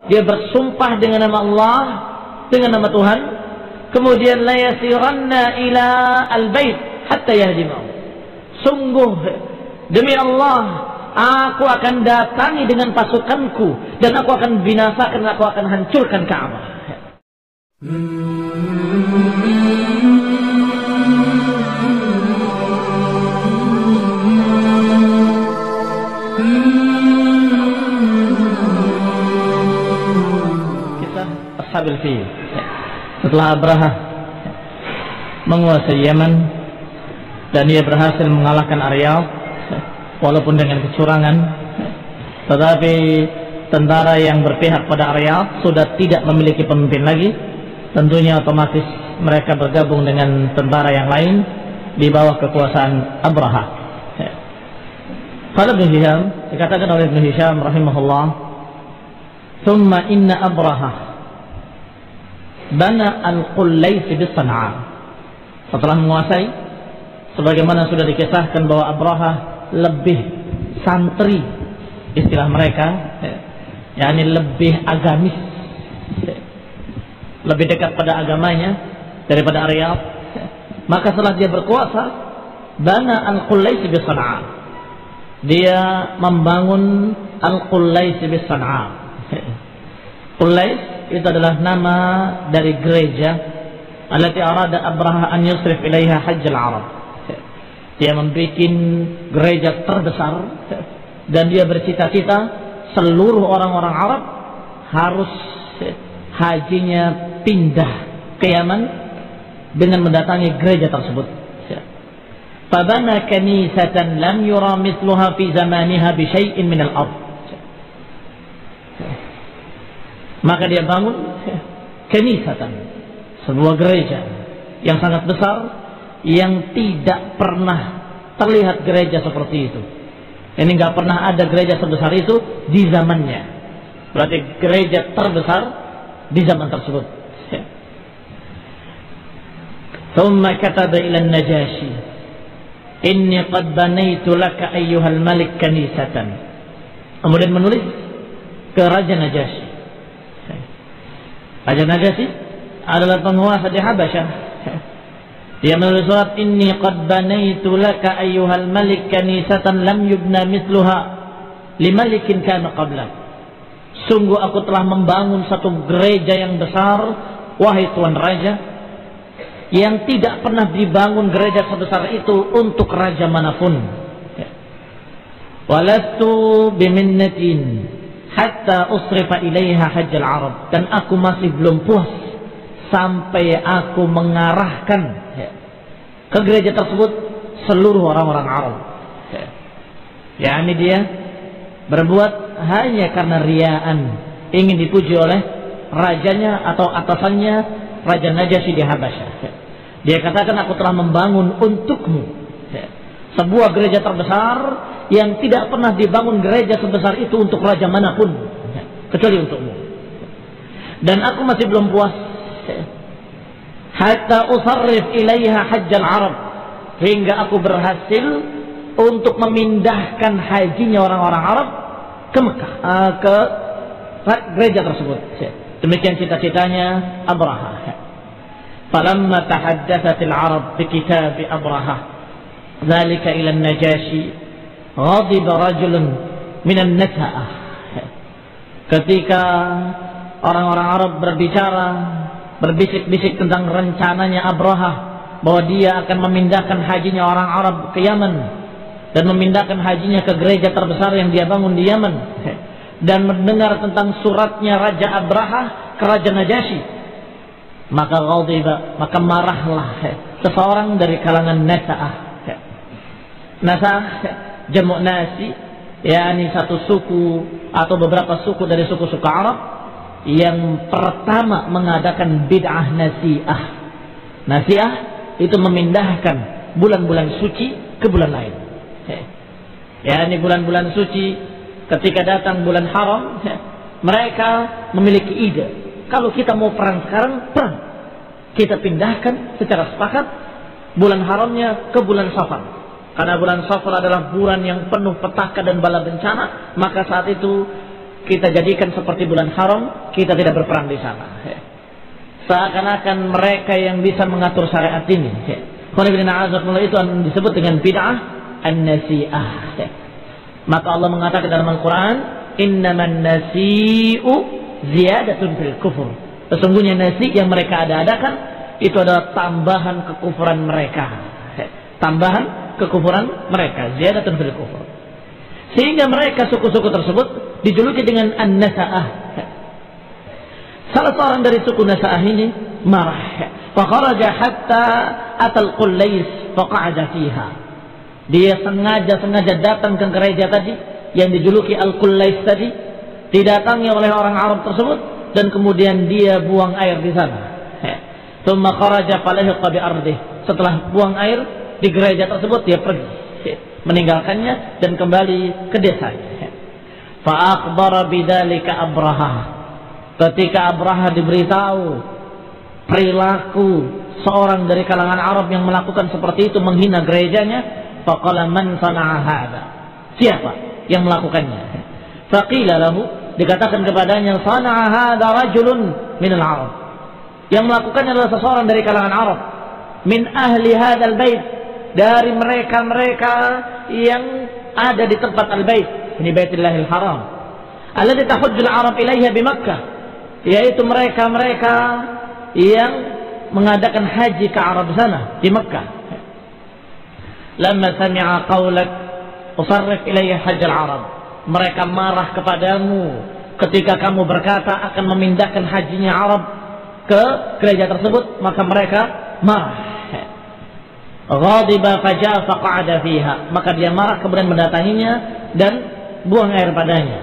dia bersumpah dengan nama Allah, dengan nama Tuhan, kemudian la yasiranna ila al-bait hatta yahdimahu. Sungguh demi Allah, aku akan datangi dengan pasukanku dan aku akan binasakan, aku akan hancurkan Ka'bah. Kisah Ashabil Fil. Setelah Abraha menguasai Yaman dan dia berhasil mengalahkan Aryab walaupun dengan kecurangan, tetapi tentara yang berpihak pada Aryab sudah tidak memiliki pemimpin lagi. Tentunya otomatis mereka bergabung dengan tentara yang lain di bawah kekuasaan Abraha. Qala Ibnu Hisham, dikatakan oleh Ibnu Hisham rahimahullah, "Tsumma inna Abraha bana al-Qullais bis San'a." Setelah menguasai, sebagaimana sudah dikisahkan bahwa Abraha lebih santri, istilah mereka, yakni lebih agamis, lebih dekat pada agamanya daripada Aryab. Maka setelah dia berkuasa, bana al-Qullais bis San'a, dia membangun al-Qullais bis San'a. Qullais itu adalah nama dari gereja allati arada Abraha an yusrif ilaiha hajjal Arab. Dia membuat gereja terbesar dan dia bercita-cita seluruh orang-orang Arab harus hajinya pindah ke Yaman dengan mendatangi gereja tersebut. Fabana kanisatan lam yura mithluha fi zamaniha bi syai'in min al-ard. Maka dia bangun kanisatan, sebuah gereja yang sangat besar yang tidak pernah terlihat gereja seperti itu. Ini nggak pernah ada gereja sebesar itu di zamannya. Berarti gereja terbesar di zaman tersebut. Thumma kataba ila an-Najashi, inni qad banaitu laka ayyuhal malik kanisatan. Kemudian menulis ke Raja Najasyi. Raja Najasyi adalah penguasa di Habasyah. Dia menulis surat, inni qad banaitu laka ayyuhal malik kanisatan lam yubna mithluha limalikin kana qablak. Sungguh aku telah membangun satu gereja yang besar, wahai tuan raja, yang tidak pernah dibangun gereja sebesar itu untuk raja manapun. Walastu biminnatin hatta usrifa ilaiha hajjal Arab, dan aku masih belum puas sampai aku mengarahkan ke gereja tersebut seluruh orang-orang Arab. Yakni dia berbuat hanya karena riaan, ingin dipuji oleh rajanya atau atasannya, Raja Najasyi di Habasyah. Dia katakan, aku telah membangun untukmu sebuah gereja terbesar yang tidak pernah dibangun gereja sebesar itu untuk raja manapun kecuali untukmu. Dan aku masih belum puas hatta usarrif ilaiha hajjal Arab, hingga aku berhasil untuk memindahkan hajinya orang-orang Arab ke Mekah, ke gereja tersebut. Demikian cita-citanya Abraha. Falamma tahaddatsatil Arab bi kitab Abraha dzalika ila an-Najashi ghadiba rajulun minan nasa'ah. Ketika orang-orang Arab berbicara, berbisik-bisik tentang rencananya Abraha bahwa dia akan memindahkan hajinya orang Arab ke Yaman dan memindahkan hajinya ke gereja terbesar yang dia bangun di Yaman, dan mendengar tentang suratnya Raja Abraha ke Raja Najasyi, maka ghadiba, maka marahlah seseorang dari kalangan Nasa'ah. Nasa'ah jamu' nasi, yakni satu suku atau beberapa suku dari suku-suku Arab yang pertama mengadakan bid'ah nasi'ah. Nasi'ah itu memindahkan bulan-bulan suci ke bulan lain. Yakni bulan-bulan suci, ketika datang bulan haram, mereka memiliki ide, kalau kita mau perang sekarang, perang, kita pindahkan secara sepakat bulan haramnya ke bulan Safar. Karena bulan Safar adalah bulan yang penuh petaka dan bala bencana, maka saat itu kita jadikan seperti bulan haram, kita tidak berperang di sana. Seakan-akan mereka yang bisa mengatur syariat ini. Itu disebut dengan bid'ah an-nasi'ah. Maka Allah mengatakan dalam Al-Quran, innaman nasi'u ziyadatun fil kufur. Sesungguhnya nasi yang mereka adakan itu adalah tambahan kekufuran mereka. Tambahan kekufuran mereka, ziyadatun fil kufur. Sehingga mereka suku-suku tersebut dijuluki dengan an-nasa'ah. Salah seorang dari suku Nasa'ah ini marah. Fakharaja hatta atal Qullais faqa'ada fiha. Dia sengaja datang ke gereja tadi yang dijuluki Al-Qullais tadi, didatangi oleh orang Arab tersebut, dan kemudian dia buang air di sana. Tsumma kharaja falahiqa bi ardih. Setelah buang air di gereja tersebut, dia pergi, meninggalkannya dan kembali ke desa. Fa akhbara bidzalika Abraha. Ketika Abraha diberitahu perilaku seorang dari kalangan Arab yang melakukan seperti itu, menghina gerejanya, faqala man sana'a hadza. Siapa yang melakukannya? Faqila lahu, dikatakan kepadanya, sana'a hadza rajulun minal Arab. Yang melakukannya adalah seseorang dari kalangan Arab, min ahli hadzal bait, dari mereka-mereka yang ada di tempat al-bait, ini Baitullahil Haram, alladzi tahujjul Arab ilaiha bi Makkah, yaitu mereka-mereka yang mengadakan haji ke Arab sana di Makkah. Lamma sami'a qaulak usarrif ilayya hajjal Arab, mereka marah kepadamu ketika kamu berkata akan memindahkan hajinya Arab ke gereja tersebut, maka mereka marah. Ghadiba faja'a faqa'ada fiha, maka dia marah kemudian mendatanginya dan buang air padanya.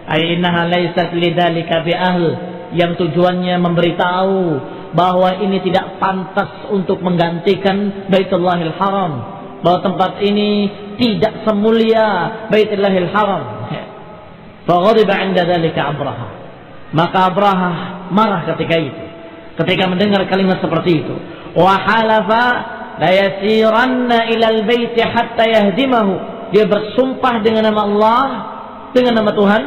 Ay innaha laysat lidzalika bi ahl, yang tujuannya memberitahu bahwa ini tidak pantas untuk menggantikan Baitullahil Haram, bahwa tempat ini tidak semulia Baitullahil Haram. Fa ghadiba 'inda dzalika Abraha, maka Abraha marah ketika itu, ketika mendengar kalimat seperti itu. Wa halafa la yasiranna ilal bait hatta yahdimahu, dia bersumpah dengan nama Allah, dengan nama Tuhan,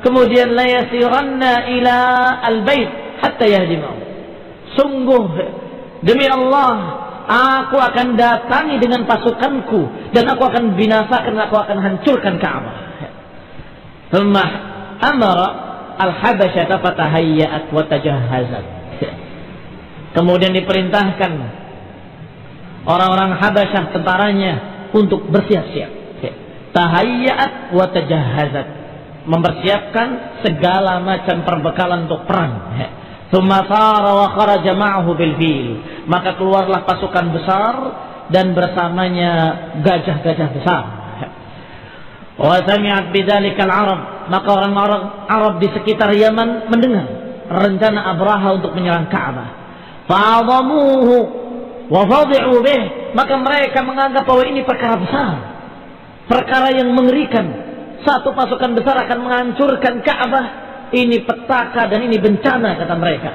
kemudian la yasiranna ila al bait hatta yahdimahu, sungguh demi Allah aku akan datangi dengan pasukanku dan aku akan binasakan, aku akan hancurkan Ka'bah. Thumma amara al-Habasyah fatahayyat wa tajahhazat, kemudian diperintahkan orang-orang Habasyah, tentaranya, untuk bersiap-siap. Tahayyat wa tajahhazat, mempersiapkan segala macam perbekalan untuk perang. Tsumma sara wa kharaja ma'ahu bil fil, maka keluarlah pasukan besar dan bersamanya gajah-gajah besar. Wa sami'at bidzalika al-Arab, maka orang Arab di sekitar Yaman mendengar rencana Abraha untuk menyerang Ka'bah. Fa'adhamuhu wa fadhi'u bih, maka mereka menganggap bahwa ini perkara besar, perkara yang mengerikan. Satu pasukan besar akan menghancurkan Ka'bah, ini petaka dan ini bencana, kata mereka.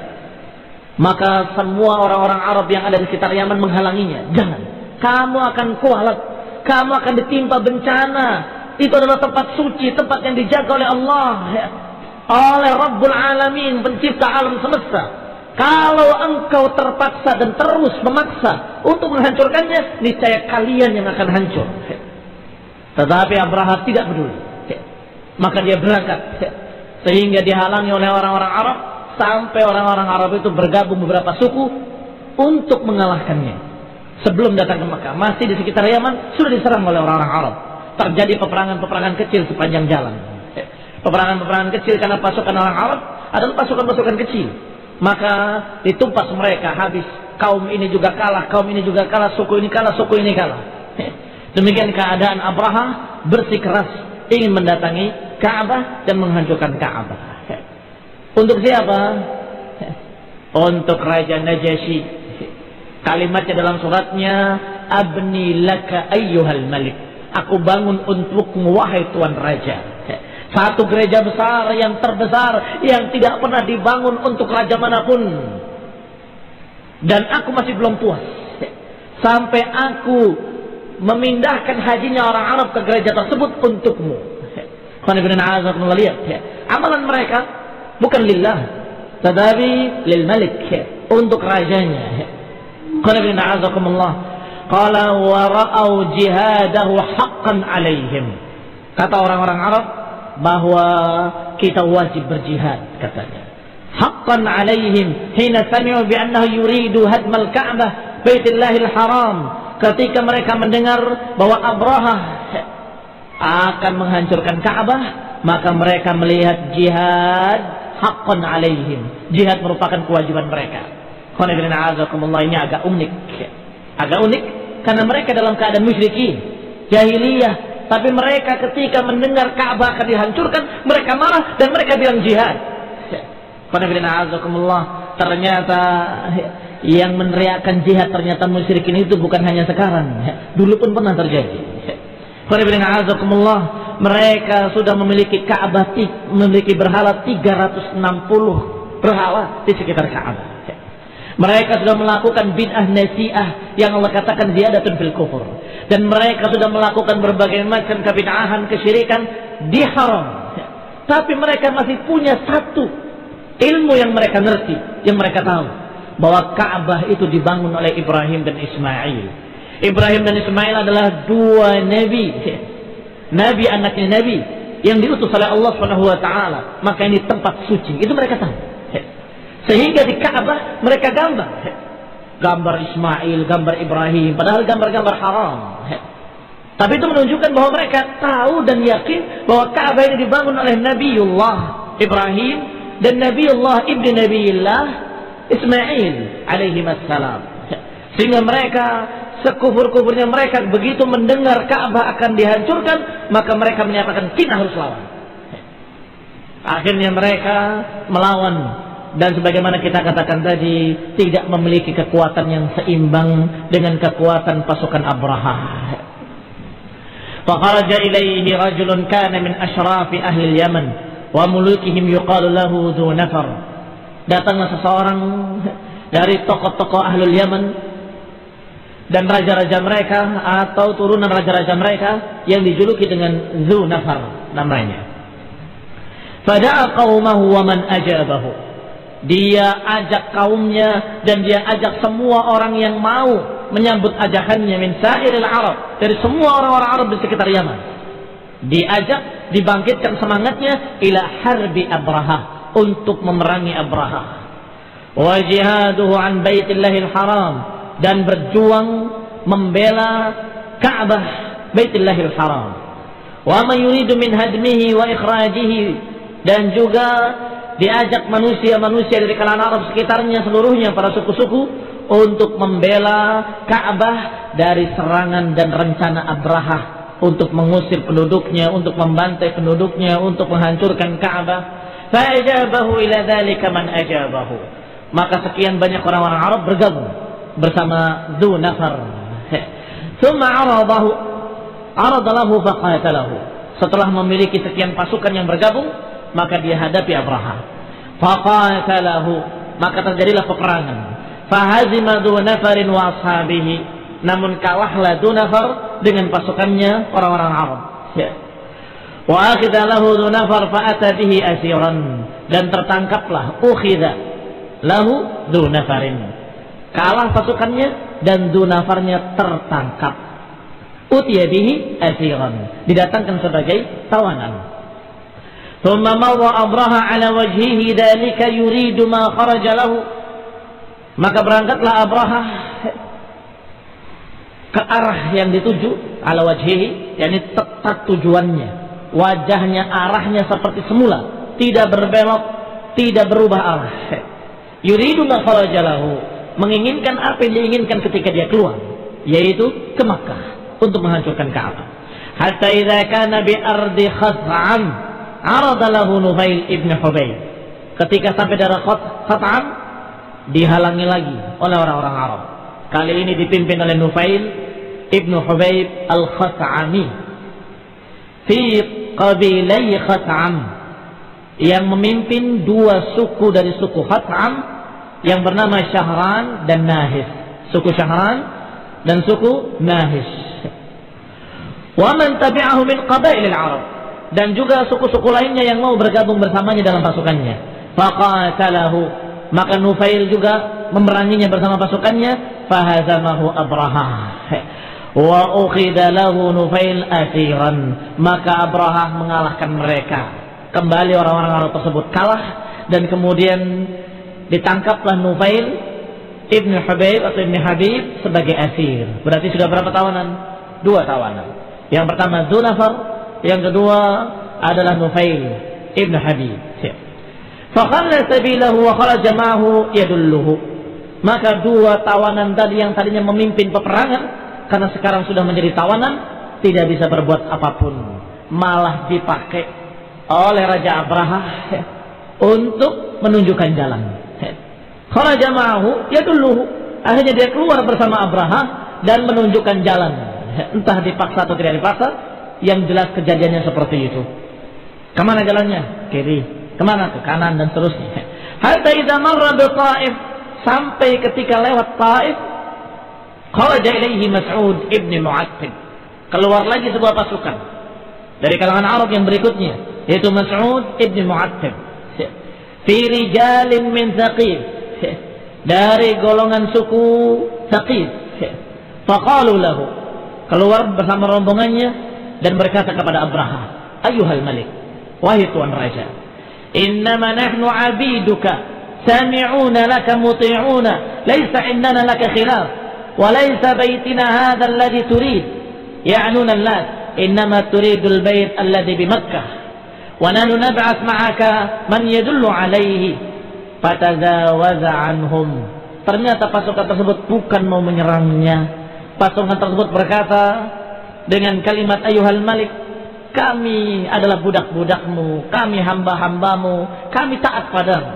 Maka semua orang-orang Arab yang ada di sekitar Yaman menghalanginya. Jangan, kamu akan kualat, kamu akan ditimpa bencana. Itu adalah tempat suci, tempat yang dijaga oleh Allah, oleh Rabbul Alamin, pencipta alam semesta. Kalau engkau terpaksa dan terus memaksa untuk menghancurkannya, niscaya kalian yang akan hancur. Tetapi Abraha tidak peduli, maka dia berangkat, sehingga dihalangi oleh orang-orang Arab, sampai orang-orang Arab itu bergabung beberapa suku untuk mengalahkannya. Sebelum datang ke Makkah, masih di sekitar Yaman, sudah diserang oleh orang-orang Arab. Terjadi peperangan-peperangan kecil sepanjang jalan. Peperangan-peperangan kecil karena pasukan orang Arab adalah pasukan-pasukan kecil. Maka ditumpas mereka habis. Kaum ini juga kalah, kaum ini juga kalah, suku ini kalah, suku ini kalah. Demikian keadaan Abraha bersikeras ingin mendatangi Ka'bah dan menghancurkan Ka'bah. Untuk siapa? Untuk Raja Najasyi. Kalimatnya dalam suratnya, abni laka ayyuhal malik, aku bangun untukmu wahai tuan raja. Satu gereja besar yang terbesar yang tidak pernah dibangun untuk raja manapun. Dan aku masih belum puas sampai aku memindahkan hajinya orang Arab ke gereja tersebut untukmu. Lihat, Amalan mereka bukan lillah, tetapi lil malik, untuk rajanya. Qala bin a'azakumullah, qala wa ra'au jihadahu haqqan alaihim. Kata orang-orang Arab bahwa kita wajib berjihad, katanya. Haqqan alaihim hina sami'u bi annahu yuridu hadmal Ka'bah Baitullahil Haram. Ketika mereka mendengar bahwa Abrahah akan menghancurkan Ka'bah, maka mereka melihat jihad haqqan alaihim. Jihad merupakan kewajiban mereka. Ini agak unik. Agak unik karena mereka dalam keadaan musyrikin, jahiliyah, tapi mereka ketika mendengar Ka'bah akan dihancurkan, mereka marah dan mereka bilang jihad. Ternyata yang meneriakkan jihad ternyata musyrikin itu bukan hanya sekarang, dulu pun pernah terjadi. Mereka sudah memiliki Ka'bah, memiliki berhala 360 berhala di sekitar Ka'bah. Mereka sudah melakukan bid'ah nasi'ah yang Allah katakan ziyadatun fil kufur, dan mereka sudah melakukan berbagai macam kebid'ahan, kesyirikan di haram. Tapi mereka masih punya satu ilmu yang mereka ngerti, yang mereka tahu, bahwa Ka'bah itu dibangun oleh Ibrahim dan Ismail. Ibrahim dan Ismail adalah dua nabi, nabi anaknya nabi yang diutus oleh Allah SWT. Maka ini tempat suci, itu mereka tahu. Sehingga di Ka'bah mereka gambar Ismail, gambar Ibrahim, padahal gambar-gambar haram. Tapi itu menunjukkan bahwa mereka tahu dan yakin bahwa Ka'bah ini dibangun oleh Nabiullah Ibrahim dan Nabiullah ibni Nabiullah Ismail alaihi wassalam. Sehingga mereka, sekufur-kufurnya mereka, begitu mendengar Ka'bah akan dihancurkan, maka mereka menyatakan kita harus lawan. Akhirnya mereka melawan, dan sebagaimana kita katakan tadi, tidak memiliki kekuatan yang seimbang dengan kekuatan pasukan Abraha. Fakharaja ilaihi rajulun kana min asyrafi ahli Yaman wa mulukihim yuqalu lahu Dhu Nafar. Datanglah seseorang dari tokoh-tokoh ahli Yaman dan raja-raja mereka atau turunan raja-raja mereka yang dijuluki dengan Dhu Nafar namanya. Fada'a qaumahu wa man ajabahu. Dia ajak kaumnya dan dia ajak semua orang yang mau menyambut ajakannya min sa'iril Arab, dari semua orang-orang Arab di sekitar Yaman. Diajak, dibangkitkan semangatnya ila harbi Abraha, untuk memerangi Abraha. Wa jihaduhu an Baitillahil Haram, dan berjuang membela Ka'bah Baitillahil Haram. Wa man yuridu min hadmihi wa ikhrajihi, dan juga diajak manusia-manusia dari kalangan Arab sekitarnya seluruhnya, para suku-suku, untuk membela Ka'bah dari serangan dan rencana Abraha untuk mengusir penduduknya, untuk membantai penduduknya, untuk menghancurkan Ka'bah. Fa'ajabahu ila dzalika man ajabahu. Maka sekian banyak orang-orang Arab bergabung bersama Dhu Nafar. Tsumma arada lahu faqatalahu. Setelah memiliki sekian pasukan yang bergabung, maka dia hadapi Abraha. Faqatalahu, maka terjadilah peperangan. Fahazima Dhu Nafarin wa ashabihi, namun kalahlah Dhu Nafar dengan pasukannya orang-orang Arab. Wa akhidha lahu Dhu Nafar fa'ata bihi asiran, dan tertangkaplah ukhidha lahu Dhu Nafarin. Kalah pasukannya dan Dhu Nafarnya tertangkap. Utiya bihi asiran, didatangkan sebagai tawanan. ثم مضى أبرهة على وجهه ذلك يريد ما خرج له. Maka berangkatlah Abraha ke arah yang dituju, ala wajhihi, yakni tetap tujuannya, wajahnya, arahnya seperti semula, tidak berbelok, tidak berubah arah. Yuridu ma kharaja lahu, menginginkan apa yang diinginkan ketika dia keluar, yaitu ke Makkah untuk menghancurkan Ka'bah. Hatta idza kana bi ardi Khat'am arada lahu Nufail ibn Hubayb. Ketika sampai daerah Khat'am, dihalangi lagi oleh orang-orang Arab. Kali ini dipimpin oleh Nufail ibn Hubayb al-Khat'ami fi qabilai Khat'am, yang memimpin dua suku dari suku Khat'am yang bernama Syahran dan Nahis. Suku Syahran dan suku Nahis. Wa man tabi'ahu min qabailil Arab, dan juga suku-suku lainnya yang mau bergabung bersamanya dalam pasukannya. Faqatalahu, maka Nufail juga memeranginya bersama pasukannya. Fahazamahu Abraha wa ukhidha lahu Nufail asiran, maka Abraha mengalahkan mereka. Kembali orang-orang Arab tersebut kalah, dan kemudian ditangkaplah Nufail Ibn Habib atau Ibn Habib sebagai asir. Berarti sudah berapa tawanan? 2 tawanan. Yang pertama Dzunafar, yang kedua adalah Nufail Ibn Habib. Fakhalla sabilahu wa kharaja ma'ahu yadulluhu, maka 2 tawanan tadi yang tadinya memimpin peperangan, karena sekarang sudah menjadi tawanan, tidak bisa berbuat apapun, malah dipakai oleh Raja Abraha untuk menunjukkan jalan. Kharaja ma'ahu yadulluhu, akhirnya dia keluar bersama Abraha dan menunjukkan jalan. Entah dipaksa atau tidak dipaksa, yang jelas kejadiannya seperti itu. Kemana jalannya? Kiri. Kemana? Ke kanan dan seterusnya. Hatta idza marra bi Taif, sampai ketika lewat Taif, kharaja ilaihi Mas'ud ibn Mu'attib, keluar lagi sebuah pasukan dari kalangan Arab yang berikutnya, yaitu Mas'ud ibn Mu'attib fi rijalin min Thaqif, dari golongan suku Thaqif. Faqalu lahu, keluar bersama rombongannya dan berkata kepada Abraha, ayyuhal malik, wahai tuan raja, innama nahnu abiduka sami'una laka muti'una, laysa indana laka khilaf, wa laysa baytina hadha alladhi turid, ya'nuna an-nas, innama turidul bayt alladhi bi Makkah, wa nahnu nab'ath ma'aka man yadullu alayhi, fatazawaza anhum. Ternyata pasukan tersebut bukan mau menyerangnya. Pasukan tersebut berkata dengan kalimat ayyuhal malik, kami adalah budak-budakmu, kami hamba-hambamu, kami taat padamu,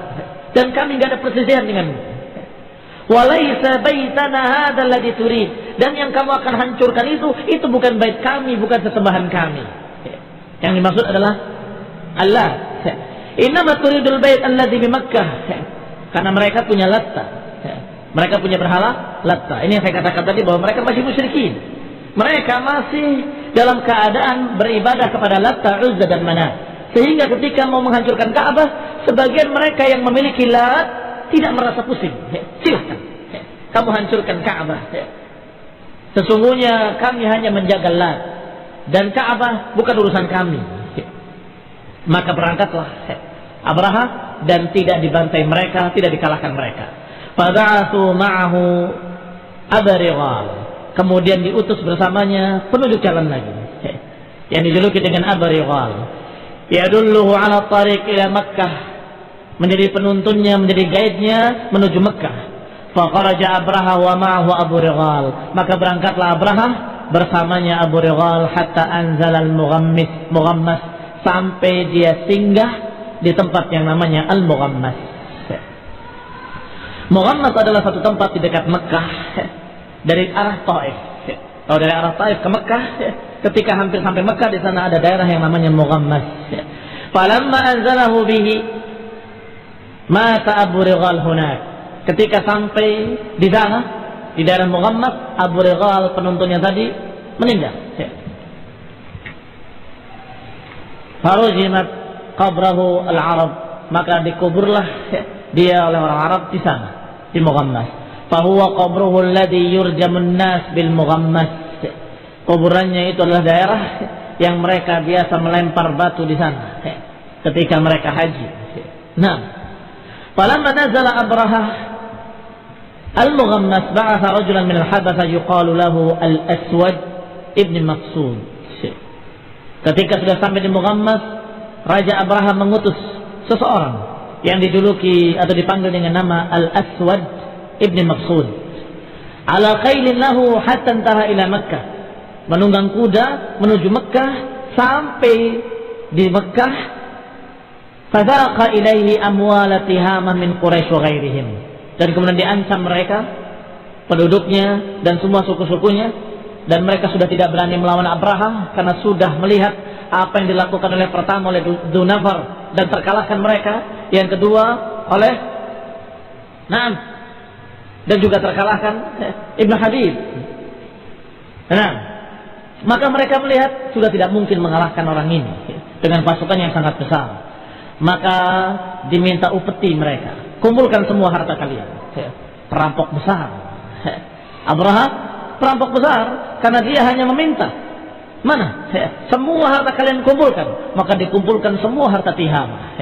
dan kami tidak ada perselisihan denganmu. Walaysa baitana hadzal ladzi turid, dan yang kamu akan hancurkan itu bukan bait kami, bukan sesembahan kami. Yang dimaksud adalah Allah. Innama turidul bait alladzi bi Makkah, karena mereka punya Latta. Mereka punya berhala Latta. Ini yang saya katakan tadi, bahwa mereka masih musyrikin. Mereka masih dalam keadaan beribadah kepada Latta, Uzza dan Manat. Sehingga ketika mau menghancurkan Ka'bah, sebagian mereka yang memiliki Lat tidak merasa pusing. Silahkan, kamu hancurkan Ka'bah. Sesungguhnya kami hanya menjaga Lat, dan Ka'bah bukan urusan kami. Maka berangkatlah Abraha, dan tidak dibantai mereka, tidak dikalahkan mereka. Fada'athu ma'ahu Aba Righal, kemudian diutus bersamanya penunjuk jalan lagi, yang dijuluki dengan Aba Righal. Yadulluhu ala tariq ila Makkah, menjadi penuntunnya, menjadi guide-nya menuju Makkah. Faqaraja Abraha wa ma'ahu Abu Righal, maka berangkatlah Abraha bersamanya Abu Righal hatta anzal al-Mughammas, sampai dia singgah di tempat yang namanya Al-Mughammas. Mughammas adalah satu tempat di dekat Mekah dari arah Taif. Kalau dari arah Taif ke Mekah, ketika hampir sampai Mekah, di sana ada daerah yang namanya Mughammas. Falamma anzalahu bihi mata Abu Righal hunak. Ketika sampai di sana, di daerah Mughammas, Abu Righal penuntunnya tadi meninggal. Farujimat qabrahu al-Arab, maka dikuburlah dia oleh orang Arab di sana, di Mughammas. Fahuwa qabruhu alladhi yurjamun nas bil Mughammas. Kuburannya itu adalah daerah yang mereka biasa melempar batu di sana ketika mereka haji. Nah, falamma nazala Abraha al-Mughammas, ba'atha rajulan min al-Habasha yuqalu lahu al-Aswad ibn Maqsud. Ketika sudah sampai di Mughammas, Raja Abraha mengutus seseorang yang dijuluki atau dipanggil dengan nama Al-Aswad ibn Maqsud, ala khailin lahu hatta intaha ila Makkah, menunggang kuda menuju Makkah. Sampai di Makkah, fadhaqa ilaihi amwala tihamah min Quraisy wa ghairihim, dan kemudian diancam mereka, penduduknya dan semua suku-sukunya, dan mereka sudah tidak berani melawan Abraha karena sudah melihat apa yang dilakukan oleh pertama oleh Dzunafar dan terkalahkan mereka, yang kedua oleh dan juga terkalahkan Ibn Habib. Maka mereka melihat sudah tidak mungkin mengalahkan orang ini. dengan pasukan yang sangat besar. Maka diminta upeti mereka, kumpulkan semua harta kalian. Perampok besar. Abraha perampok besar karena dia hanya meminta. Mana? Semua harta kalian kumpulkan. Maka dikumpulkan semua harta Tihamah.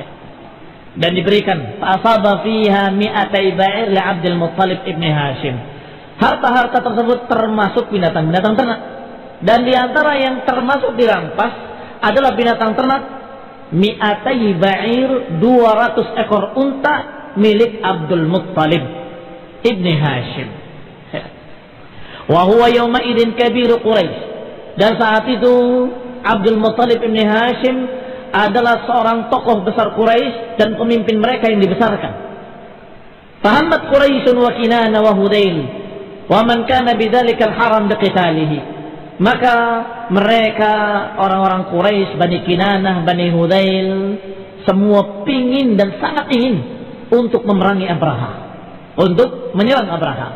Dan diberikan. Fa'asaba fiha mi'atai ba'ir li Abdul Muttalib ibni Hashim. Harta-harta tersebut termasuk binatang-binatang ternak. Dan diantara yang termasuk dirampas adalah binatang ternak mi'atai ba'ir, 200 ekor unta milik Abdul Muttalib ibni Hashim. Wa huwa yawma idin kabiru Quraisy. Dan saat itu Abdul Muttalib ibni Hashim adalah seorang tokoh besar Quraisy dan pemimpin mereka yang dibesarkan. Fahammat Quraisyun wa Kinana wa Hudail wa man kana bidzalikal haram biqitalihi. Maka mereka orang-orang Quraisy, Bani Kinanah, Bani Hudail, semua pingin dan sangat ingin untuk memerangi Abraha, untuk menyerang Abraha.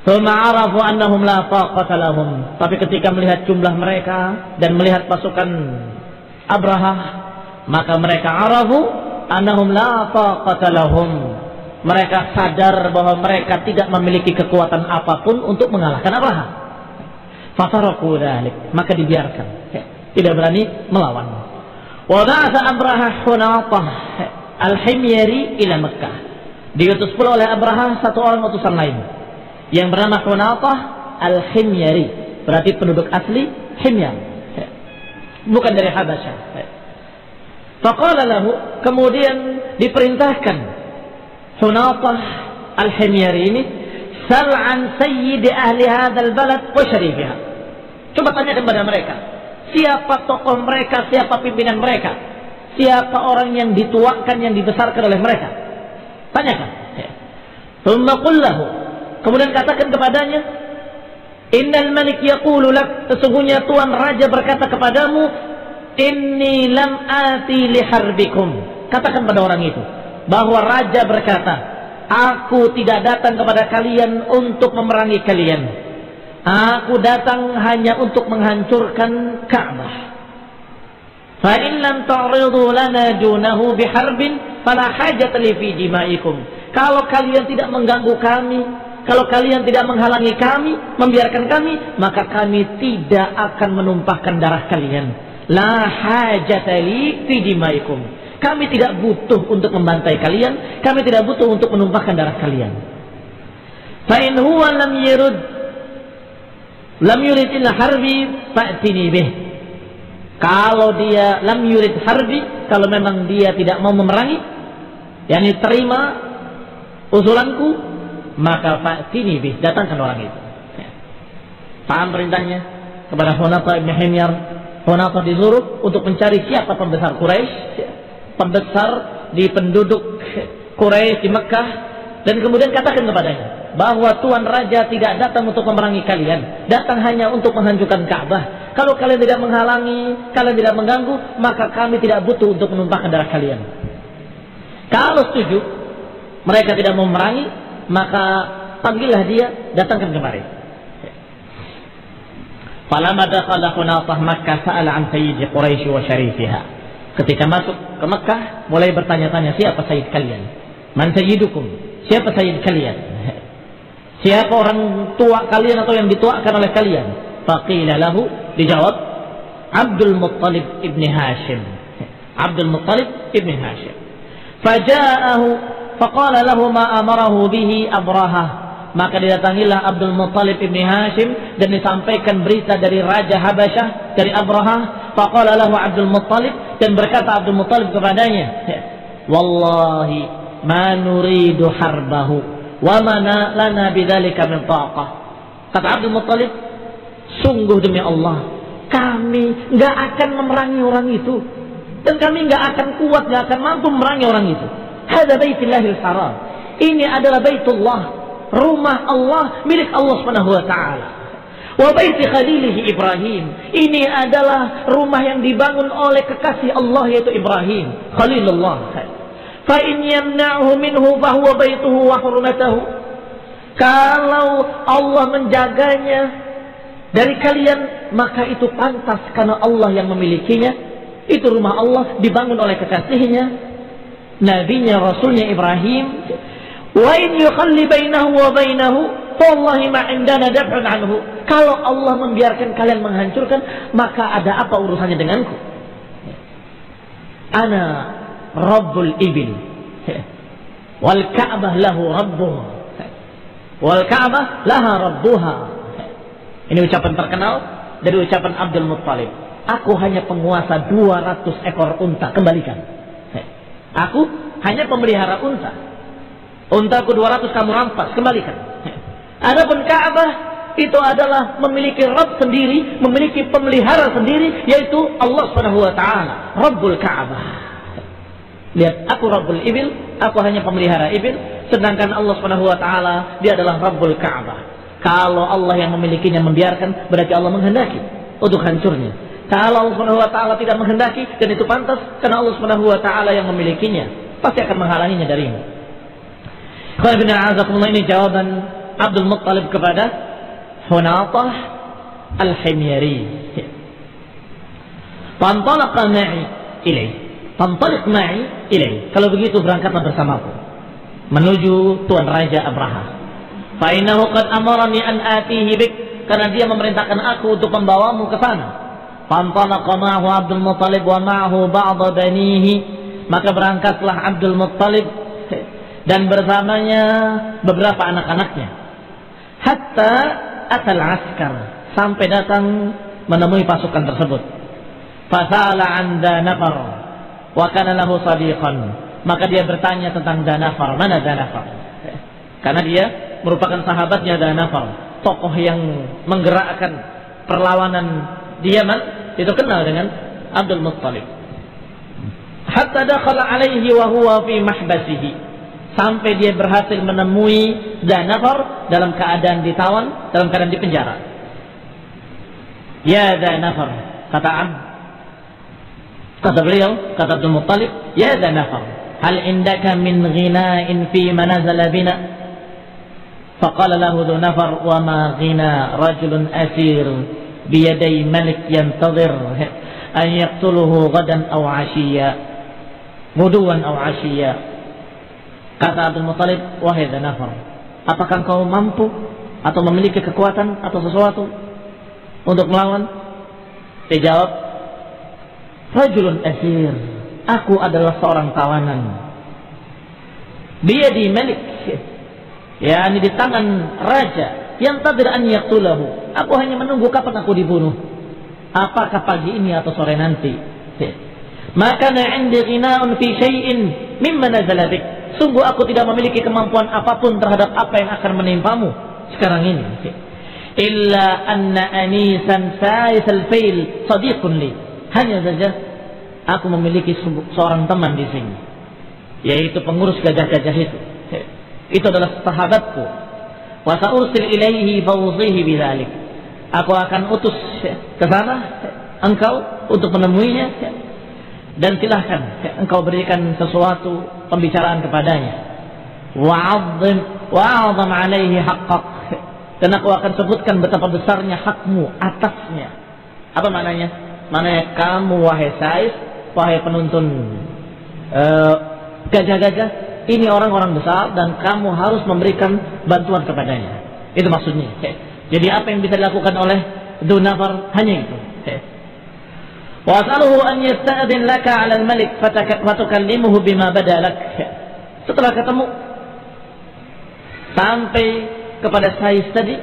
Thumma arafu annahum la taqata lahum. Tapi ketika melihat jumlah mereka dan melihat pasukan Abraha, maka mereka arafu annahum la taqata lahum. Mereka sadar bahwa mereka tidak memiliki kekuatan apapun untuk mengalahkan Abraha. Fataraku dzalik, maka dibiarkan, tidak berani melawan. Wa ba'atha Abraha Hunatah al-Himyari ila Makkah. Diutus pula oleh Abraha satu orang utusan lain yang bernama Hunatah al-Himyari, berarti penduduk asli Himyar, bukan dari Habasyah. Faqala lahu, kemudian diperintahkan Hunatah al-Himyari ini, sal an sayyidi ahli hadzal balad wa syarifiha. Coba tanya kepada mereka, siapa tokoh mereka, siapa pimpinan mereka, siapa orang yang dituakan, yang dibesarkan oleh mereka. Tanyakan. Thumma qul lahu, kemudian katakan kepadanya, innal malik yaqulu lak, sesungguhnya tuan raja berkata kepadamu, inni lam ati li harbikum. Katakan pada orang itu bahwa raja berkata, aku tidak datang kepada kalian untuk memerangi kalian. Aku datang hanya untuk menghancurkan Ka'bah. Fa in lam ta'ridu lana dunahu biharbin fala hajata li fi dimaikum. Kalau kalian tidak mengganggu kami, kalau kalian tidak menghalangi kami, membiarkan kami, maka kami tidak akan menumpahkan darah kalian. La hajata li fi dimaikum. Kami tidak butuh untuk membantai kalian, kami tidak butuh untuk menumpahkan darah kalian. Fa in huwa lam yurid illa harbi fa'tini bih. Kalau dia lam yurid harbi, kalau memang dia tidak mau memerangi, yakni terima usulanku, maka fa'tini bih, datangkan orang itu. Paham perintahnya kepada Hunatah ibn Himyar? Hunatah disuruh untuk mencari siapa pembesar Quraisy, pembesar di penduduk Quraisy di Mekah, dan kemudian katakan kepadanya bahwa tuan raja tidak datang untuk memerangi kalian, datang hanya untuk menghancurkan Ka'bah. Kalau kalian tidak menghalangi, kalian tidak mengganggu, maka kami tidak butuh untuk menumpahkan darah kalian. Kalau setuju, mereka tidak mau memerangi, maka panggillah dia, datangkan kemari. Falamma dakhala Hunatah Makkah sa'ala an sayyidi Quraisy wa syarifiha. Ketika masuk ke Mekah, mulai bertanya-tanya, siapa sayyid kalian? Man sayyidukum? Siapa sayyid kalian? Siapa orang tua kalian atau yang dituakan oleh kalian? Faqila lahu, dijawab, Abdul Muttalib ibni Hashim. Abdul Muttalib ibni Hashim. Faja'ahu faqala lahu ma amarahu bihi Abraha. Maka didatangilah Abdul Muttalib ibni Hashim dan disampaikan berita dari Raja Habasyah, dari Abraha. Faqala lahu Abdul Muttalib, dan berkata Abdul Muttalib kepadanya, wallahi ma nuridu harbahu wa mana lana bidzalika min taqah. Kata Abdul Muttalib, sungguh demi Allah, kami enggak akan memerangi orang itu, dan kami enggak akan kuat, enggak akan mampu memerangi orang itu. Hadza baitullahil haram. Ini adalah Baitullah, rumah Allah, milik Allah Subhanahu wa taala. Wa baiti khalilihi Ibrahim. Ini adalah rumah yang dibangun oleh kekasih Allah, yaitu Ibrahim, Khalilullah. Fa in yamna'hu minhu fa huwa baituhu wa hurmatuhu. Kalau Allah menjaganya dari kalian, maka itu pantas karena Allah yang memilikinya Itu rumah Allah dibangun oleh kekasihnya, nabinya, rasulnya Ibrahim. Wa in yukhalli bainahu wa bainahu wallahi ma indana daf'un anhu. Kalau Allah membiarkan kalian menghancurkan, maka ada apa urusannya denganku? Ana Rabbul Ibil wal Ka'bah lahu rabbuha wal Ka'bah laha rabbuha. Ini ucapan terkenal dari ucapan Abdul Muttalib. Aku hanya penguasa 200 ekor unta, kembalikan. Aku hanya pemelihara unta. Untaku 200 kamu rampas, kembalikan. Adapun Ka'bah itu adalah memiliki Rabb sendiri, memiliki pemelihara sendiri, yaitu Allah Subhanahu wa taala, Rabbul Ka'bah. Lihat, aku Rabbul Ibil, aku hanya pemelihara ibil, sedangkan Allah Subhanahu wa taala dia adalah Rabbul Ka'bah. Kalau Allah yang memilikinya membiarkan, berarti Allah menghendaki untuk hancurnya. Kalau Allah Subhanahu wa taala tidak menghendaki, dan itu pantas karena Allah Subhanahu wa taala yang memilikinya, pasti akan menghalanginya darimu. Qul bin a'azakumullah, ini jawaban Abdul Muttalib kepada Hunatah Al-Himyari. Fantalaqa ma'i ilaih. Fantaliq ma'i ilaih. Kalau begitu berangkatlah bersamaku menuju Tuan Raja Abraha. Fa innahu qad amarani an atihi bik, karena dia memerintahkan aku untuk membawamu ke sana. Fantalaqa ma'ahu Abdul Muttalib wa ma'ahu ba'd banihi. Maka berangkatlah Abdul Muttalib dan bersamanya beberapa anak-anaknya. Hatta atal askar, sampai datang menemui pasukan tersebut. Fasala an Danafar wa kana lahu sadiqan. Maka dia bertanya tentang Danafar. Mana Danafar? Karena dia merupakan sahabatnya Danafar, tokoh yang menggerakkan perlawanan di Yaman, itu kenal dengan Abdul Muttalib. Hatta dakhala alaihi wa huwa fi mahbasihi, sampai dia berhasil menemui Danafar dalam keadaan ditawan, dalam keadaan dipenjara. Ya Danafar, kata beliau, kata Abdul Muttalib, ya Danafar, hal indaka min ghina'in fi manazala bina? Faqala lahu Danafar, wa ma ghina rajulun asir biyadai malik yantazir an yaqtuluhu gadan aw ashiya, muduwan aw ashiya. Kata Abdul Muttalib, wahai Danafar, apakah kau mampu atau memiliki kekuatan atau sesuatu untuk melawan? Dia jawab, rajulun asir, aku adalah seorang tawanan. Biyadi malik, yakni di tangan raja, yang tadir an yaqtulahu, aku hanya menunggu kapan aku dibunuh. Apakah pagi ini atau sore nanti? Maka indi ghina'un fi syai'in mimma nazala bik, sungguh aku tidak memiliki kemampuan apapun terhadap apa yang akan menimpamu sekarang ini. Illa anna anisan sa'is al-fail sadiqun li, hanya saja aku memiliki seorang teman di sini, yaitu pengurus gajah-gajah itu. Itu adalah sahabatku. Wa sa'ursil ilaihi fawzihi bidzalik, aku akan utus ke sana engkau untuk menemuinya, dan silahkan engkau berikan sesuatu pembicaraan kepadanya. Wa'adzim alaihi haqqak, dan aku akan sebutkan betapa besarnya hakmu atasnya. Apa maknanya? Maknanya kamu wahai Sais, wahai penuntun gajah-gajah, ini orang-orang besar dan kamu harus memberikan bantuan kepadanya. Itu maksudnya. Jadi apa yang bisa dilakukan oleh Danafar hanya itu. Was'aluhu an yasta'din laka 'ala al-malik fatukallimuhu bima bada lak. Setelah ketemu sampai kepada Sais tadi,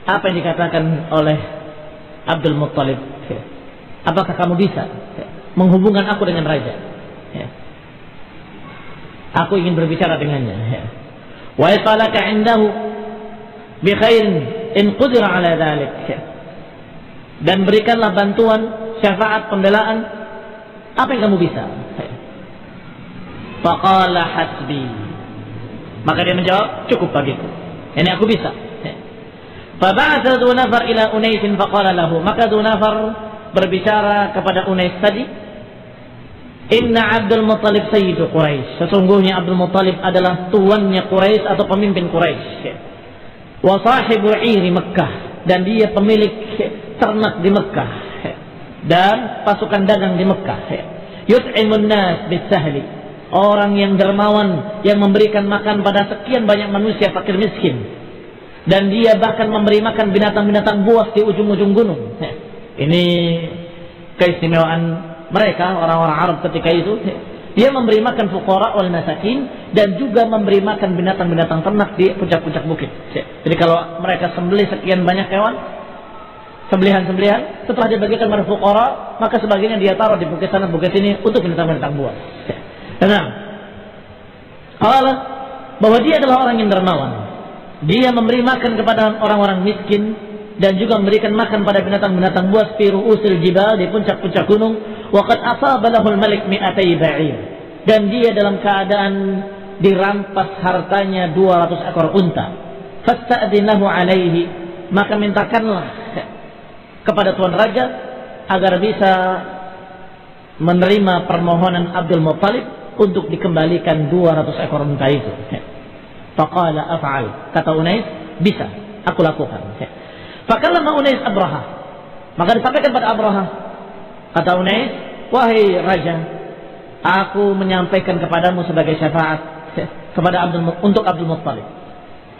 apa yang dikatakan oleh Abdul Muttalib? Apakah kamu bisa menghubungkan aku dengan raja? Aku ingin berbicara dengannya. Wa yasalaka 'indahu bi khairin in qudira 'ala dhalik. Dan berikanlah bantuan, syafaat, pembelaan, apa yang kamu bisa. Faqala hasbi, maka dia menjawab, cukup bagiku, ini aku bisa. Faba'atha Danafar ila Unais faqala lahu, maka Danafar berbicara kepada Unais tadi, inna Abdul Muttalib sayyidu Quraisy, sesungguhnya Abdul Muttalib adalah tuannya Quraisy atau pemimpin Quraisy, wa sahibu 'iri Makkah, dan dia pemilik ternak di Mekah. dan pasukan dagang di Mekah. Yut'imun nas bisahli, orang yang dermawan yang memberikan makan pada sekian banyak manusia fakir miskin, dan dia bahkan memberi makan binatang-binatang buas di ujung-ujung gunung. Ini keistimewaan mereka orang-orang Arab ketika itu. Dia memberi makan fuqara wal masakin dan juga memberi makan binatang-binatang ternak di puncak-puncak bukit. Jadi kalau mereka sembelih sekian banyak hewan, sembelihan-sembelihan, setelah dibagikan kepada fuqara, maka sebagiannya dia taruh di bukit sana bukit sini untuk binatang-binatang buas. Nah, Allah bahwa dia adalah orang yang dermawan. Dia memberi makan kepada orang-orang miskin dan juga memberikan makan pada binatang-binatang buas fi ru'usil jibal, di puncak-puncak gunung. Waqad asaba lahul malik mi'atai ba'ir, dan dia dalam keadaan dirampas hartanya 200 ekor unta. Fasta'dinahu alaihi, maka mintakanlah kepada tuan raja agar bisa menerima permohonan Abdul Muttalib untuk dikembalikan 200 ekor unta itu. Faqala af'al, kata Unais, bisa, aku lakukan. Fakallama Unais Abraha, maka disampaikan pada Abraha, kata Unais, wahai raja, aku menyampaikan kepadamu sebagai syafaat kepada untuk Abdul Muttalib.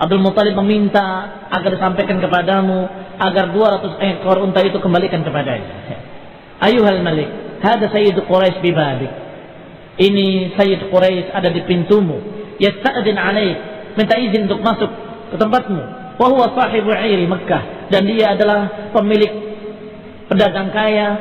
Abdul Muttalib meminta agar disampaikan kepadamu agar 200 ekor unta itu kembalikan kepadanya. Ayuhal malik, hada Sayyid Quraisy bibabik. Ini Sayyid Quraisy ada di pintumu. Yasta'din alaik, minta izin untuk masuk ke tempatmu. Wa huwa sahibu 'iri Makkah, dan dia adalah pemilik pedagang kaya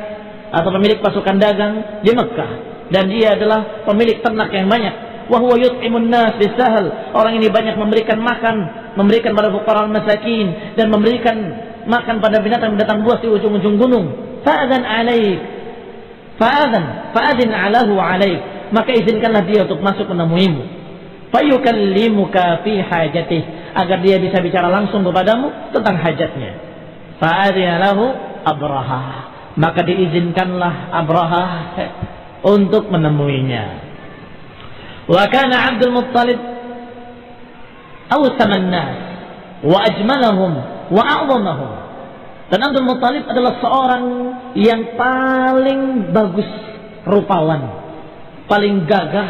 atau pemilik pasukan dagang di Mekah, dan dia adalah pemilik ternak yang banyak. Wa huwa yut'imun nas bisahl, orang ini banyak memberikan makan, memberikan pada fuqara masakin, dan memberikan makan pada binatang-binatang buas di ujung-ujung gunung. Fa'adhan alaik, fa'adhin alahu alaik, maka izinkanlah dia untuk masuk menemuimu. Fayukallimuka fi hajatih, agar dia bisa bicara langsung kepadamu tentang hajatnya. Fa'adhin alahu Abraha, maka diizinkanlah Abraha untuk menemuinya. Wa kana Abdul Muttalib awsaman nas wa ajmalahum wa a'zamahum. Dan Abdul Muttalib adalah seorang yang paling bagus rupawan, paling gagah,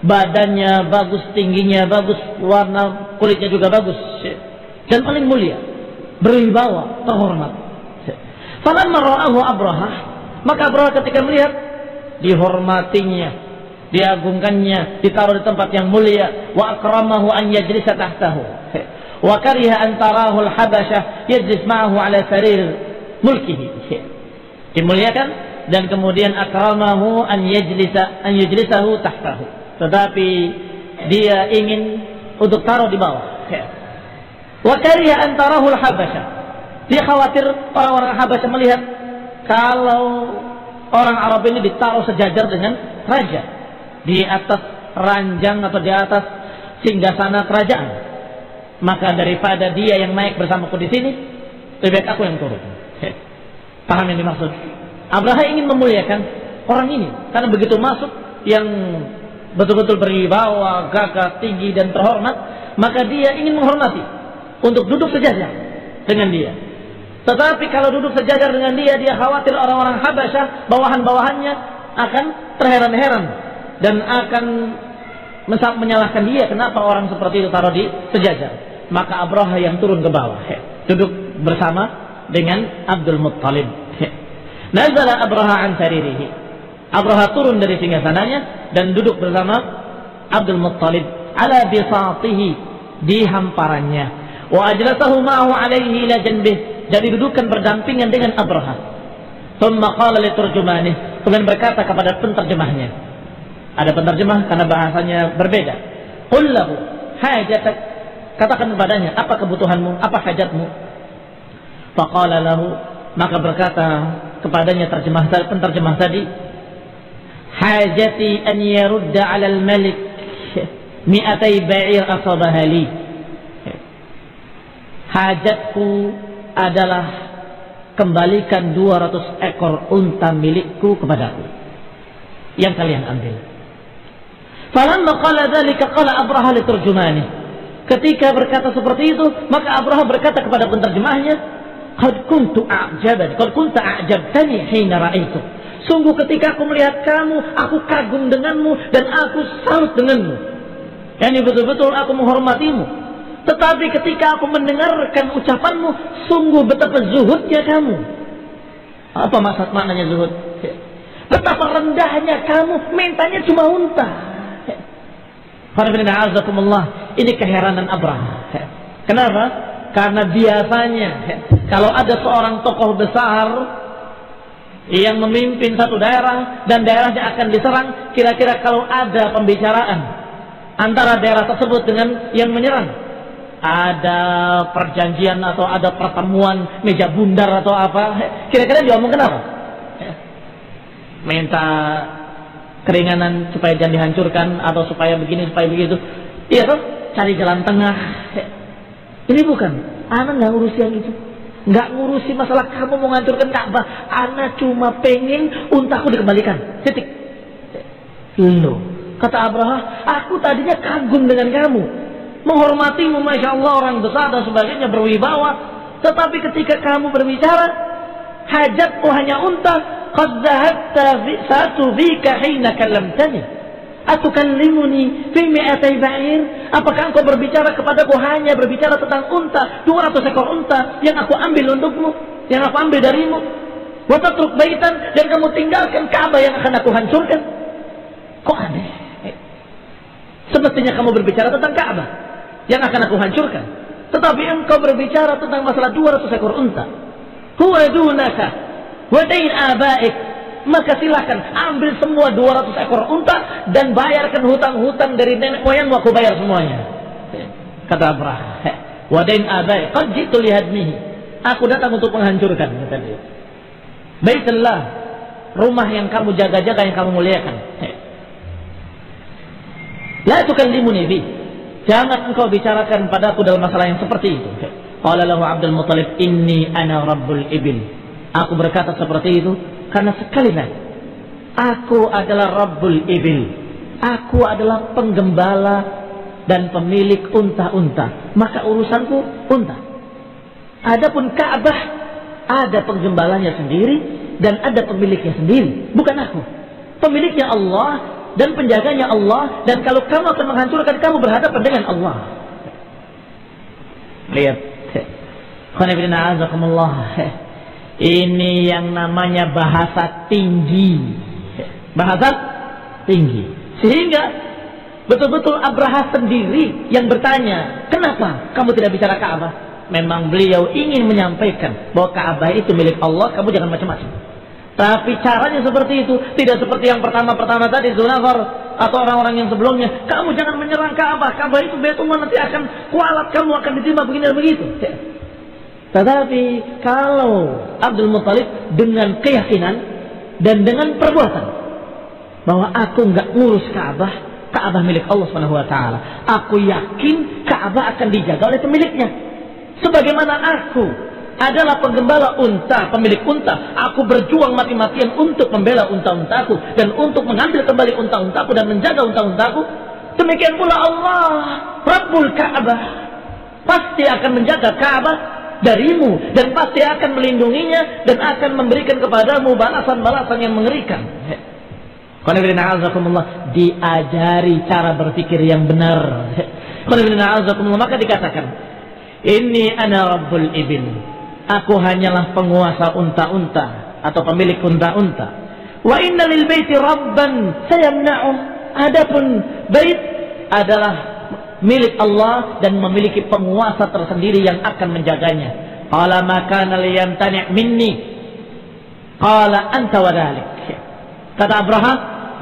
badannya bagus, tingginya bagus, warna kulitnya juga bagus, dan paling mulia, berwibawa, terhormat. Falamma ra'ahu Abraha, maka Abraha ketika melihat, dihormatinya, diagungkannya, ditaruh di tempat yang mulia. Wa akramahu an yajlisa tahtahu, wa kariha an tarahu al-habasyah yajlis ma'ahu ala sarir mulkihi. Dimuliakan, dan kemudian akramahu an yajlisahu tahtahu, tetapi dia ingin untuk taruh di bawah. Wa kariha an tarahu al-habasyah, dia khawatir orang-orang Habasyah melihat kalau orang Arab ini ditaruh sejajar dengan raja di atas ranjang atau di atas singgasana kerajaan. Maka daripada dia yang naik bersamaku di sini, lebih baik aku yang turun. Paham yang dimaksud? Abraha ingin memuliakan orang ini karena begitu masuk yang betul-betul berwibawa, gagah, tinggi dan terhormat, maka dia ingin menghormati untuk duduk sejajar dengan dia. Tetapi kalau duduk sejajar dengan dia, dia khawatir orang-orang Habasyah, bawahan-bawahannya akan terheran-heran dan akan menyalahkan dia, kenapa orang seperti itu taruh di sejajar. Maka Abraha yang turun ke bawah, duduk bersama dengan Abdul Muttalib. Nazala Abraha an saririhi, Abraha turun dari singgasananya dan duduk bersama Abdul Muttalib ala bisatihi, di hamparannya. Wa ajlasahu ma'ahu alaihi ila janbih, dan didudukan berdampingan dengan Abraha. Thumma qala li turjumanih, kemudian berkata kepada penterjemahnya. Ada penterjemah karena bahasanya berbeda. Qul lahu hajatak, katakan kepadanya apa kebutuhanmu, apa hajatmu. Faqala lahu, maka berkata kepadanya penterjemah tadi, hajati an yarudda 'ala al-malik mi'atai ba'ir asabaha li. Hajatku adalah kembalikan 200 ekor unta milikku kepadaku yang kalian ambil. Falamma qala dzalika qala Abraha li turjumani, ketika berkata seperti itu, maka Abraha berkata kepada penterjemahnya, qad kunta a'jabtani hina ra'aitu. Sungguh ketika aku melihat kamu, aku kagum denganmu dan aku salut denganmu. Yani betul-betul aku menghormatimu. Tetapi ketika aku mendengarkan ucapanmu, sungguh betapa zuhudnya kamu. Apa maknanya zuhud? Betapa rendahnya kamu, mintanya cuma unta. Ini keheranan Abraha. Kenapa? Karena biasanya kalau ada seorang tokoh besar yang memimpin satu daerah dan daerahnya akan diserang, kira-kira kalau ada pembicaraan antara daerah tersebut dengan yang menyerang, ada perjanjian atau ada pertemuan meja bundar atau apa, kira-kira dia ngomong kenapa? Minta keringanan supaya jangan dihancurkan atau supaya begini supaya begitu, iya toh, cari jalan tengah. Ini bukan, anak nggak ngurusi yang itu, nggak ngurusi masalah kamu mau menghancurkan Ka'bah. Anak cuma pengen untaku dikembalikan, titik. Loh, kata Abraha, aku tadinya kagum dengan kamu, menghormatimu, masya Allah, orang besar dan sebagainya, berwibawa. Tetapi ketika kamu berbicara, hajatku hanya unta. Qad dhahabta sa'atu fika hina kallamtani atukallimuni fi mi'atai ba'ir. Apakah engkau berbicara kepadaku hanya berbicara tentang unta, 200 ekor unta yang aku ambil untukmu, yang aku ambil darimu. Wa tatruk baitan, dan kamu tinggalkan Ka'bah yang akan aku hancurkan. Kok aneh? Semestinya kamu berbicara tentang Ka'bah yang akan aku hancurkan, tetapi engkau berbicara tentang masalah 200 ekor unta. Huwa dunaka wa dain abaik. Maka silahkan ambil semua 200 ekor unta dan bayarkan hutang-hutang dari nenek moyangmu, aku bayar semuanya. Kata Abraha, wa dain abaik qad jitu lihadmihi. Aku datang untuk menghancurkan, kata dia. Baitullah, rumah yang kamu jaga-jaga, yang kamu muliakan. La tukallimuni bi. Jangan engkau bicarakan padaku dalam masalah yang seperti itu. Qala lahu Abdul Muttalib, inni ana rabbul ibil. Aku berkata seperti itu karena sekali lagi aku adalah Rabbul Ibil. Aku adalah penggembala dan pemilik unta-unta. Maka urusanku unta. Adapun Ka'bah ada penggembalanya sendiri dan ada pemiliknya sendiri, bukan aku. Pemiliknya Allah dan penjaganya Allah, dan kalau kamu akan menghancurkan, kamu berhadapan dengan Allah. Lihat, ini yang namanya bahasa tinggi. Bahasa tinggi. Sehingga betul-betul Abraha sendiri yang bertanya, kenapa kamu tidak bicara Ka'bah? Memang beliau ingin menyampaikan bahwa Ka'bah itu milik Allah, kamu jangan macam-macam. Tapi caranya seperti itu, tidak seperti yang pertama-pertama tadi, Dzunafar atau orang-orang yang sebelumnya. Kamu jangan menyerang Ka'bah, Ka'bah itu Baitullah, nanti akan kualat, kamu akan diterima begini dan begitu. Tetapi kalau Abdul Muttalib dengan keyakinan dan dengan perbuatan bahwa aku nggak ngurus Ka'bah, Ka'bah milik Allah Subhanahu wa taala. Aku yakin Ka'bah akan dijaga oleh pemiliknya. Sebagaimana aku adalah penggembala unta, pemilik unta, aku berjuang mati-matian untuk membela unta-untaku dan untuk mengambil kembali unta-untaku dan menjaga unta-untaku. Demikian pula Allah, Rabbul Ka'bah, pasti akan menjaga Ka'bah darimu dan pasti akan melindunginya dan akan memberikan kepadamu balasan-balasan yang mengerikan. Diajari cara berpikir yang benar. Maka dikatakan, ini ana Rabbul Ibil. Aku hanyalah penguasa unta-unta atau pemilik unta-unta. Wa inna lil baiti rabban sayamna'u. Adapun bait adalah milik Allah dan memiliki penguasa tersendiri yang akan menjaganya. Qala ma kana liyamtani' minni. Qala anta wa dhalik. Kata Abraha,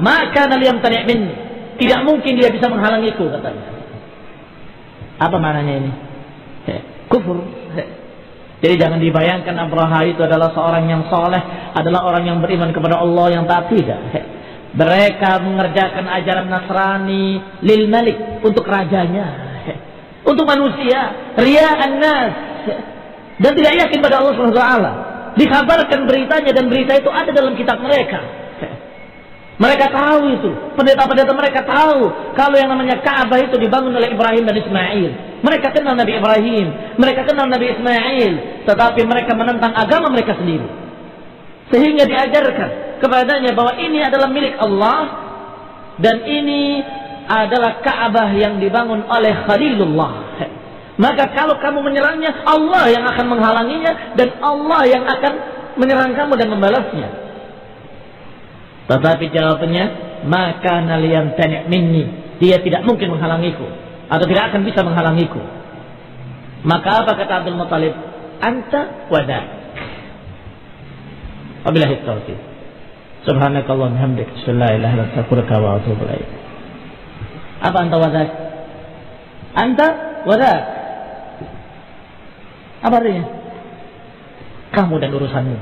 ma kana liyamtani' minni. Tidak mungkin dia bisa menghalangiku, katanya. Apa maknanya ini? Kufur. Jadi jangan dibayangkan Abraha itu adalah seorang yang soleh, adalah orang yang beriman kepada Allah, yang tak, tidak. Mereka mengerjakan ajaran Nasrani lil malik, untuk rajanya, untuk manusia, riya'an nas, dan tidak yakin pada Allah Subhanahu wa taala. Dikabarkan beritanya dan berita itu ada dalam kitab mereka. Mereka tahu itu, pendeta-pendeta mereka tahu kalau yang namanya Ka'bah itu dibangun oleh Ibrahim dan Ismail. Mereka kenal Nabi Ibrahim, mereka kenal Nabi Ismail, tetapi mereka menentang agama mereka sendiri. Sehingga diajarkan kepadanya bahwa ini adalah milik Allah dan ini adalah Ka'bah yang dibangun oleh Khalilullah. Maka kalau kamu menyerangnya, Allah yang akan menghalanginya dan Allah yang akan menyerang kamu dan membalasnya. Tetapi jawabannya, maka nalian tani' minni, dia tidak mungkin menghalangiku atau tidak akan bisa menghalangiku. Maka apa kata Abdul Muttalib? Anta wadak. Wabillahi taufiq. Subhanakallah bihamdik, asyhadu an la ilaha illa anta, astaghfiruka wa atubu ilaik. Apa anta wadak? Anta wadak. Apa artinya? Kamu dan urusanmu.